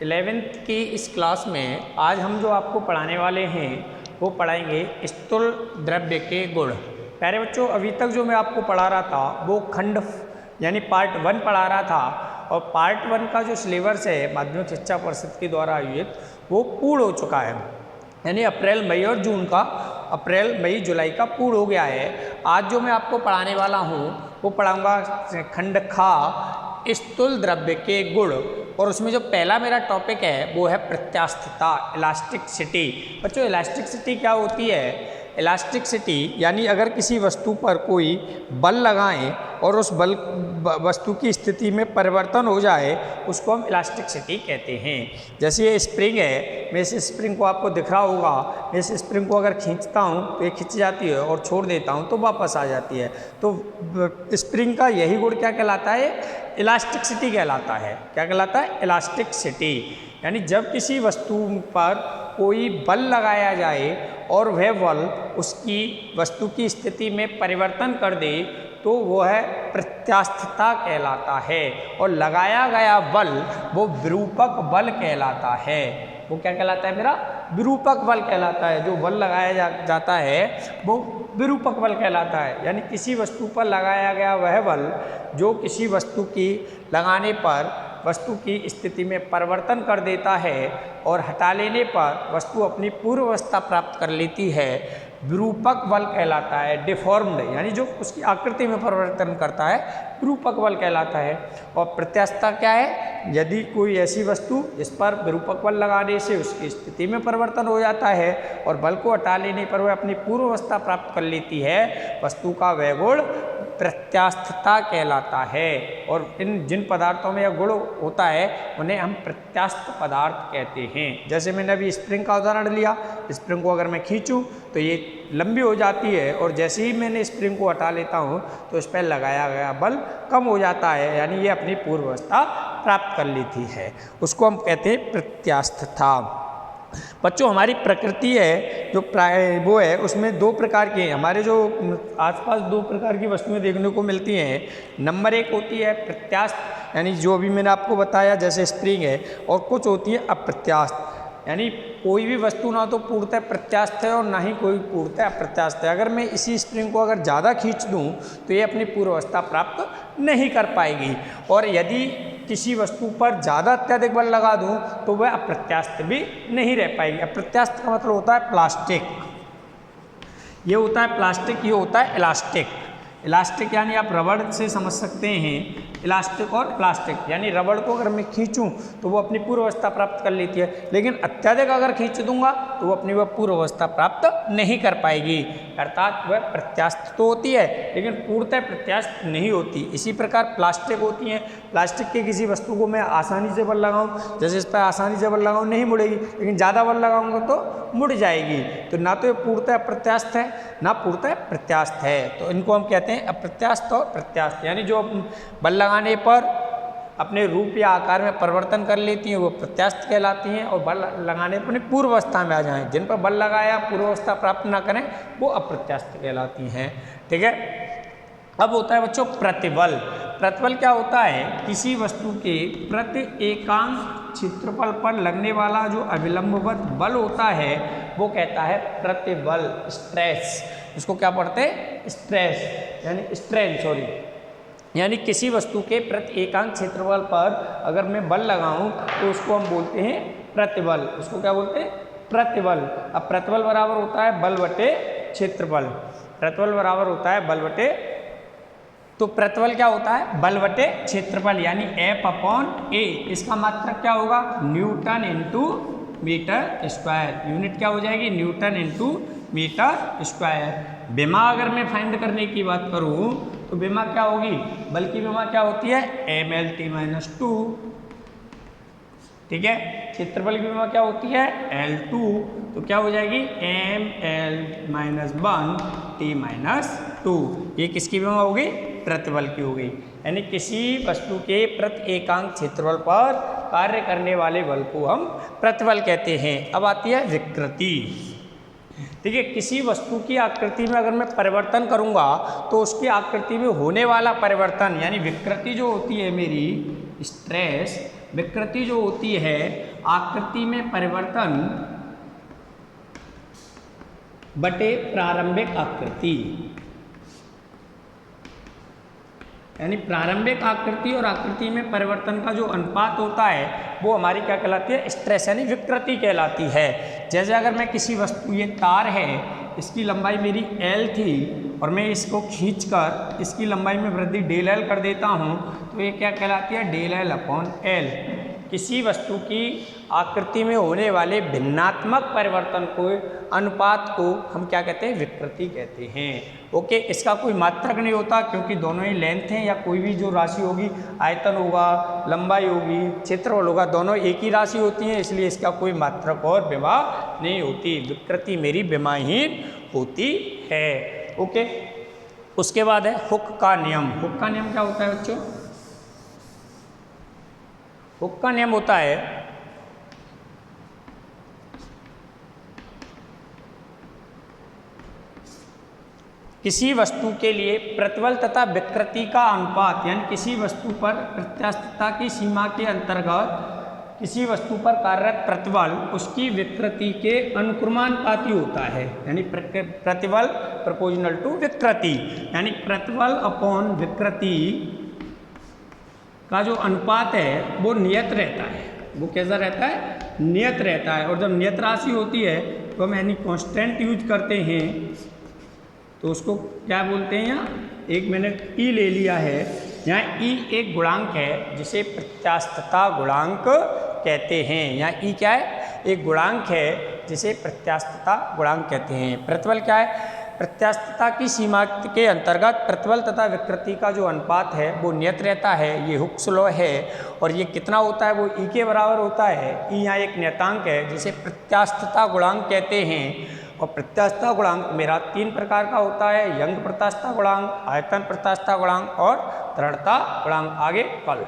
11th की इस class में आज हम जो आपको पढ़ाने वाले हैं वो पढ़ाएंगे स्थूल द्रव्य के गुण। पहले बच्चों अभी तक जो मैं आपको पढ़ा रहा था वो खंड यानी पार्ट 1 पढ़ा रहा था और पार्ट 1 का जो सिलेबस है माध्यमिक शिक्षा परिषद के द्वारा आयोजित वो पूर्ण हो चुका है, यानी अप्रैल मई और जून का अप्रैल मई जुलाई का पूर्ण हो गया है। आज जो मैं आपको पढ़ाने वाला हूँ वो पढ़ाऊँगा खंड खा स्थूल द्रव्य के गुण, और उसमें जो पहला मेरा टॉपिक है वो है प्रत्यास्थता, इलास्टिसिटी। बच्चों इलास्टिसिटी क्या होती है? इलास्टिसिटी यानी अगर किसी वस्तु पर कोई बल लगाएं और उस बल वस्तु की स्थिति में परिवर्तन हो जाए उसको हम इलास्टिसिटी कहते हैं। जैसे ये स्प्रिंग है, मैं इस स्प्रिंग को आपको दिख रहा होगा, मैं इस स्प्रिंग को अगर खींचता हूँ तो ये खिंच जाती है और छोड़ देता हूँ तो वापस आ जाती है। तो स्प्रिंग का यही गुण क्या कहलाता है? इलास्टिसिटी कहलाता है। क्या कहलाता है? इलास्टिसिटी। यानी जब किसी वस्तु पर कोई बल लगाया जाए और वह बल उसकी वस्तु की स्थिति में परिवर्तन कर दे तो वह प्रत्यास्थता कहलाता है, और लगाया गया बल वो विरूपक बल कहलाता है। वो क्या कहलाता है मेरा? विरूपक बल कहलाता है। जो बल लगाया जाता है वो विरूपक बल कहलाता है। यानी किसी वस्तु पर लगाया गया वह बल जो किसी वस्तु की लगाने पर वस्तु की स्थिति में परिवर्तन कर देता है और हटा लेने पर वस्तु अपनी पूर्व अवस्था प्राप्त कर लेती है, विरूपक बल कहलाता है। डिफॉर्म्ड यानी जो उसकी आकृति में परिवर्तन करता है विरूपक बल कहलाता है। और प्रत्यास्थता क्या है? यदि कोई ऐसी वस्तु जिस पर विरूपक बल लगाने से उसकी स्थिति में परिवर्तन हो जाता है और बल को हटा लेने पर वह अपनी पूर्व अवस्था प्राप्त कर लेती है, वस्तु का वह गुण प्रत्यास्थता कहलाता है। और इन जिन पदार्थों में यह गुण होता है उन्हें हम प्रत्यास्थ पदार्थ कहते हैं। जैसे मैंने अभी स्प्रिंग का उदाहरण लिया, स्प्रिंग को अगर मैं खींचूं तो ये लंबी हो जाती है और जैसे ही मैंने स्प्रिंग को हटा लेता हूं तो इस पर लगाया गया बल कम हो जाता है, यानी ये अपनी पूर्व अवस्था प्राप्त कर लेती है। उसको हम कहते हैं प्रत्यास्थता। बच्चों हमारी प्रकृति है जो वो है उसमें दो प्रकार की हैं। हमारे जो आसपास दो प्रकार की वस्तुएं देखने को मिलती हैं। नंबर 1 होती है प्रत्यास्थ, यानी जो भी मैंने आपको बताया जैसे स्प्रिंग है, और कुछ होती है अप्रत्यास्थ, यानी कोई भी वस्तु ना तो पूर्णतः प्रत्यास्थ है और ना ही कोई पूर्णतः अप्रत्यास्थ है। अगर मैं इसी स्प्रिंग को अगर ज़्यादा खींच दूं तो ये अपनी पूर्व अवस्था प्राप्त नहीं कर पाएगी, और यदि किसी वस्तु पर ज़्यादा अत्यधिक बल लगा दूं तो वह अप्रत्यास्थ भी नहीं रह पाएगी। अप्रत्यास्थ का मतलब होता है प्लास्टिक, ये होता है प्लास्टिक, ये होता है इलास्टिक। इलास्टिक यानी आप रबड़ से समझ सकते हैं, इलास्टिक और प्लास्टिक। यानी रबड़ को अगर मैं खींचूं तो वो अपनी पूर्व अवस्था प्राप्त कर लेती है, लेकिन अत्यधिक अगर खींच दूंगा तो वो अपनी पूर्व अवस्था प्राप्त नहीं कर पाएगी। अर्थात वह प्रत्यास्थ तो होती है लेकिन पूर्णतः प्रत्यास्थ नहीं होती। इसी प्रकार प्लास्टिक होती हैं। प्लास्टिक के किसी वस्तु को मैं आसानी से बल लगाऊँ, जैसे इस पर आसानी से बल लगाऊँ नहीं मुड़ेगी, लेकिन ज़्यादा बल लगाऊंगा तो मुड़ जाएगी। तो ना तो ये पूर्णतः अप्रत्यास्थ है ना पूर्णतः प्रत्यास्थ है। तो इनको हम कहते हैं अप्रत्यास्थ और प्रत्यास्थ। यानी जो बल लगाने पर अपने रूप या आकार में परिवर्तन कर लेती हैं वो प्रत्यास्थ कहलाती हैं, और बल लगाने पर पूर्व अवस्था में आ जाएं, जिन पर बल लगाया पूर्व अवस्था प्राप्त ना करें वो अप्रत्यास्थ कहलाती हैं। ठीक है। अब होता है बच्चों प्रतिबल। प्रतिबल क्या होता है? किसी वस्तु के प्रति एकांक क्षेत्रफल पर लगने वाला जो अभिलंबवत बल होता है वो कहता है प्रतिबल, स्ट्रेस। इसको क्या पढ़ते हैं? स्ट्रेस यानी स्ट्रेन, सॉरी। यानी किसी वस्तु के प्रति एकांक क्षेत्रफल पर अगर मैं बल लगाऊं तो उसको हम बोलते हैं प्रतिबल। उसको क्या बोलते हैं? प्रतिबल। अब प्रतिबल बराबर होता है बल बटे क्षेत्रफल। प्रतिबल बराबर होता है बल बटे, तो प्रतिबल क्या होता है? बल बटे क्षेत्रफल, यानी F/A। इसका मात्रक क्या होगा? Newton into meter square. Unit क्या हो जाएगी? Newton into meter square. विमा अगर मैं फाइंड करने की बात करूं तो विमा क्या होगी? बल की विमा क्या होती है? mL/T-2। ठीक है। क्षेत्रफल की विमा क्या होती है? L2। तो क्या हो जाएगी? mL-1T-2। ये किसकी विमा होगी? प्रतिबल की हो गई। यानी किसी वस्तु के प्रति एकांक क्षेत्रफल पर कार्य करने वाले बल को हम प्रतिबल कहते हैं। अब आती है विकृति। ठीक है। किसी वस्तु की आकृति में अगर मैं परिवर्तन करूंगा तो उसकी आकृति में होने वाला परिवर्तन यानी विकृति जो होती है मेरी, स्ट्रेस, विकृति जो होती है आकृति में परिवर्तन बटे प्रारंभिक आकृति, यानी प्रारंभिक आकृति और आकृति में परिवर्तन का जो अनुपात होता है वो हमारी क्या कहलाती है, स्ट्रेस यानी विकृति कहलाती है। जैसे अगर मैं किसी वस्तु, ये तार है, इसकी लंबाई मेरी L थी और मैं इसको खींचकर इसकी लंबाई में वृद्धि डेल L कर देता हूँ तो ये क्या कहलाती है, डेल L अपॉन L। किसी वस्तु की आकृति में होने वाले भिन्नात्मक परिवर्तन को, अनुपात को हम क्या कहते हैं, विकृति कहते हैं। ओके, इसका कोई मात्रक नहीं होता क्योंकि दोनों ही लेंथ हैं, या कोई भी जो राशि होगी, आयतन होगा, लंबाई होगी, क्षेत्रफल होगा, दोनों एक ही राशि होती हैं, इसलिए इसका कोई मात्रक और विमा नहीं होती। विकृति मेरी विमाहीन होती है। ओके, उसके बाद है हुक का नियम। हुक का नियम क्या होता है बच्चों? हुक का नियम होता है किसी वस्तु के लिए प्रतिबल तथा विकृति का अनुपात, यानी किसी वस्तु पर प्रत्यास्थता की सीमा के अंतर्गत किसी वस्तु पर कार्यरत प्रतिबल उसकी विकृति के अनुक्रमानुपाती होता है। यानी प्रतिबल प्रोपोर्शनल टू विकृति, यानी प्रतिबल अपॉन विकृति का जो अनुपात है वो नियत रहता है। वो कैसा रहता है? नियत रहता है। और जब नियत राशि होती है तो हम यानी कांस्टेंट यूज करते हैं, तो उसको क्या बोलते हैं? यहाँ एक मैंने ई ले लिया है, यहाँ ई एक गुणांक है जिसे प्रत्यास्थता गुणांक कहते हैं। यहाँ ई क्या है? एक गुणांक है जिसे प्रत्यास्थता गुणांक कहते हैं। प्रतिबल क्या है? प्रत्यास्थता की सीमा के अंतर्गत प्रतिबल तथा विकृति का जो अनुपात है वो नियत रहता है। ये हुक्स लॉ है और ये कितना होता है? वो ई के बराबर होता है। ई यहाँ एक नियतांक है जिसे प्रत्यास्थता गुणांक कहते हैं। और प्रत्यास्थता गुणांक मेरा 3 प्रकार का होता है, यंग प्रत्यास्थता गुणांक, आयतन प्रत्यास्थता गुणांक और दृढ़ता गुणांक। आगे कल